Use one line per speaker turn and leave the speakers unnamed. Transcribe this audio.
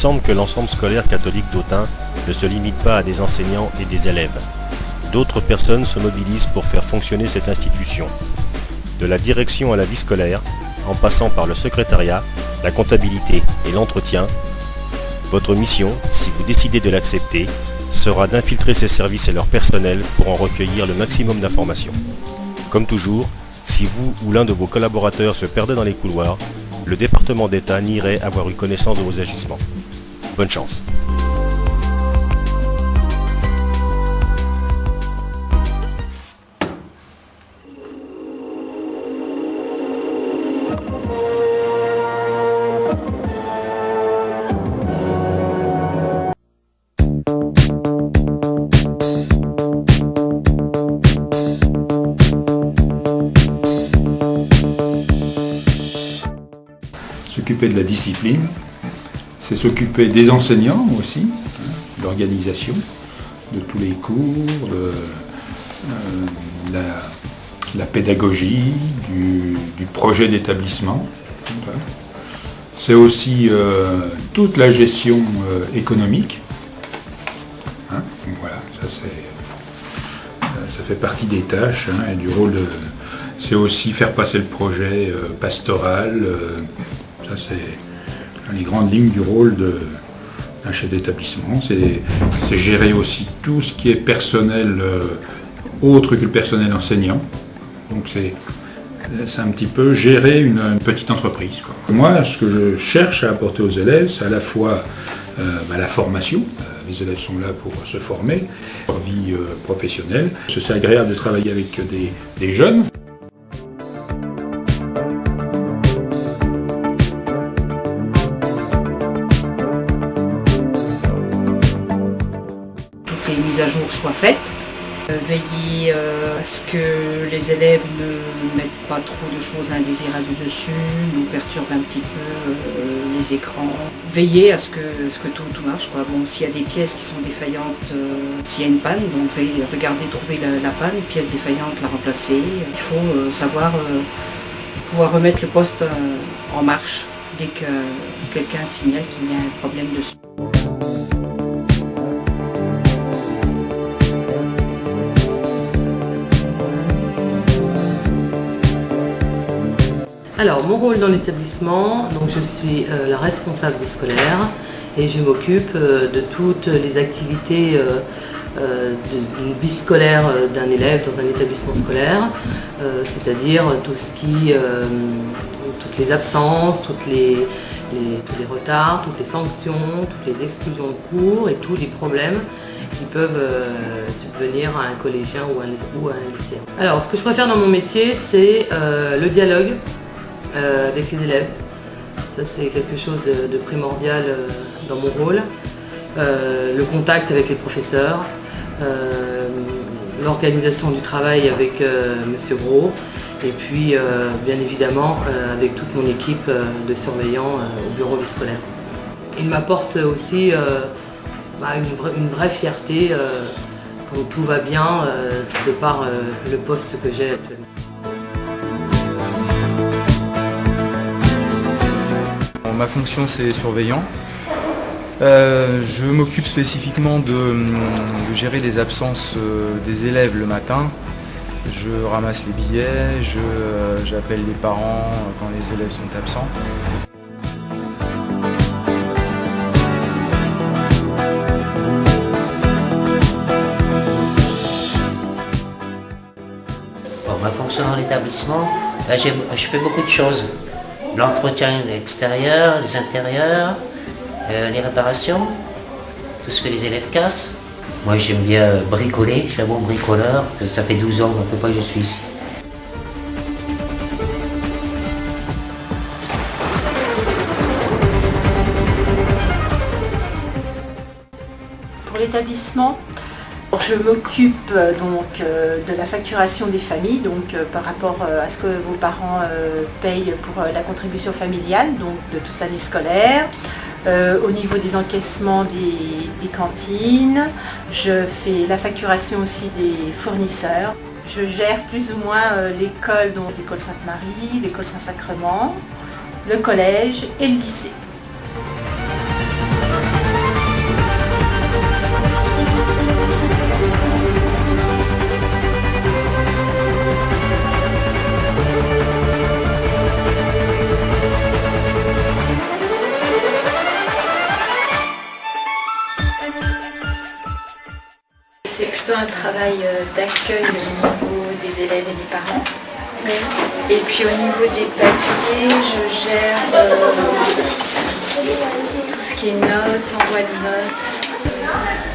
semble que l'ensemble scolaire catholique d'Autun ne se limite pas à des enseignants et des élèves. D'autres personnes se mobilisent pour faire fonctionner cette institution. De la direction à la vie scolaire, en passant par le secrétariat, la comptabilité et l'entretien, votre mission, si vous décidez de l'accepter, sera d'infiltrer ces services et leur personnel pour en recueillir le maximum d'informations. Comme toujours, si vous ou l'un de vos collaborateurs se perdait dans les couloirs, le département d'État nierait avoir eu connaissance de vos agissements. Bonne chance.
S'occuper de la discipline, c'est s'occuper des enseignants aussi, de l'organisation, de tous les cours, de la pédagogie, du projet d'établissement. C'est aussi toute la gestion économique. Voilà, ça fait partie des tâches et du rôle de... C'est aussi faire passer le projet pastoral. Ça, c'est les grandes lignes du rôle d'un chef d'établissement. C'est gérer aussi tout ce qui est personnel autre que le personnel enseignant. Donc c'est un petit peu gérer une petite entreprise, quoi. Moi, ce que je cherche à apporter aux élèves, c'est à la fois la formation. Les élèves sont là pour se former, leur vie professionnelle. C'est agréable de travailler avec des jeunes.
Les mises à jour soient faites, veiller à ce que les élèves ne mettent pas trop de choses indésirables dessus, nous perturbent un petit peu les écrans, veiller à ce que tout marche, quoi. Bon, s'il y a des pièces qui sont défaillantes, s'il y a une panne, donc regarder, trouver la panne, pièce défaillante, la remplacer. Il faut savoir pouvoir remettre le poste en marche dès que quelqu'un signale qu'il y a un problème dessus.
Alors, mon rôle dans l'établissement, donc je suis la responsable des scolaires et je m'occupe de toutes les activités d'une vie scolaire d'un élève dans un établissement scolaire, c'est-à-dire toutes les absences, tous les retards, toutes les sanctions, toutes les exclusions de cours et tous les problèmes qui peuvent subvenir à un collégien ou à un lycéen. Alors, ce que je préfère dans mon métier, c'est le dialogue avec les élèves. Ça, c'est quelque chose de primordial dans mon rôle. Le contact avec les professeurs, l'organisation du travail avec Monsieur Gros, et puis bien évidemment avec toute mon équipe de surveillants au bureau vie scolaire. Il m'apporte aussi une vraie fierté quand tout va bien de par le poste que j'ai actuellement.
Ma fonction, c'est surveillant. Je m'occupe spécifiquement de gérer les absences des élèves le matin. Je ramasse les billets, j'appelle les parents quand les élèves sont absents.
Bon, ma fonction dans l'établissement, je fais beaucoup de choses. L'entretien extérieur, les intérieurs, les réparations, tout ce que les élèves cassent. Moi j'aime bien bricoler, je suis un bon bricoleur, ça fait 12 ans à peu près que je suis ici.
Pour l'établissement, je m'occupe donc de la facturation des familles, donc par rapport à ce que vos parents payent pour la contribution familiale, donc de toute l'année scolaire. Au niveau des encaissements des cantines, je fais la facturation aussi des fournisseurs. Je gère plus ou moins l'école, donc l'école Sainte-Marie, l'école Saint-Sacrement, le collège et le lycée.
travail d'accueil au niveau des élèves et des parents. Et puis au niveau des papiers, je gère tout ce qui est notes, envoi de notes.